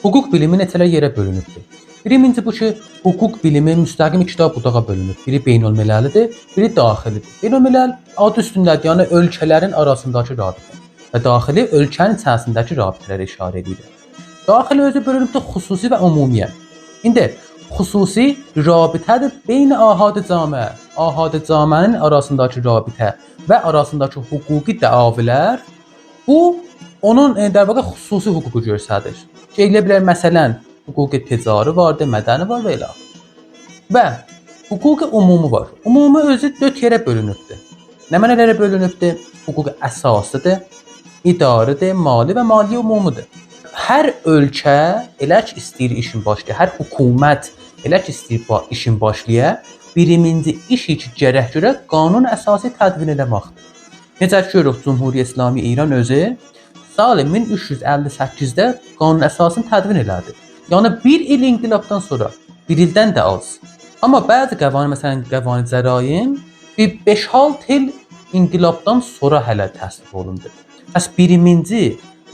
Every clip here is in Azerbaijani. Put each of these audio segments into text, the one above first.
Hüquq bilimi neçələr yerə bölünübdür. Birincisi bu ki, hüquq bilimi müstəqil iki budağa bölünür. Biri beynəlmiləllidir, biri daxilidir. Beynəlmiləl adı üstündədir, yəni ölkələrin arasındakı rabitə və daxili ölkənin içərisindəki rabitələrə işarə edir. Daxili özü bölünübdür xüsusi və ümumiyə. İndi xüsusi rabitədir beyn ahad-ı camiə, ahad-ı camiənin arasındakı rabitə və arasındakı hüquqi dəavilər bu onun der vaqa xüsusi hüququ göstərir. Deyilə bilər məsələn, hüquqi ticari vardır, mədəni var və elə. Və hüquqi ümumi var. Ümumi özü 4 yerə bölünübdür. Nə mənələrə bölünübdür? Hüquqi əsasıdır, idarədir, mali və maliyyə ümumidir. Hər ölkə elə ki istəyir işin başlaya, hər hökumət elə ki istəyir işin başlaya, birinci işi ki gərək görə qanun əsası tədvin eləməkdir. Necə ki görürük Cümhuriyyət İslamı İran özü sal 1358-də qanun əsasını tədvin elədi. Yəni bir il inqilabdan sonra, bir ildən də az. Amma bəzi qəvanin, məsələn qəvanı cəraim 5-6 il inqilabdan sonra hələ təsdiq olundu. Bəs birinci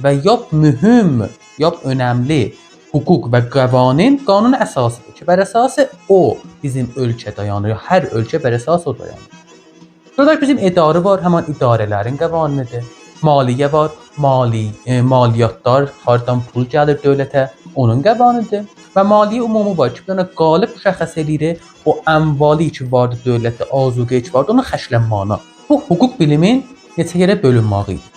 və yap mühüm, yap önəmli hüquq və qəvanin qanun əsasıdır ki, bər əsası o bizim ölkə dayanır. Hər ölkə bər əsası o dayanır. Sonra bizim idarə var, həmin idarələrin qəvaninidir. Maliyyə var, maliyyatlar, hardan pul gəlir dövlətə, onun qəvaninidir. Və maliyyə ümumi var ki, yəni qalib müşəxəs eləyir, o əmvali ki vardır dövlətdə, azuqə ki vardır, onu xərclənməyinə. Bu hüquq bilimin neçə yerə bölünməyi idi.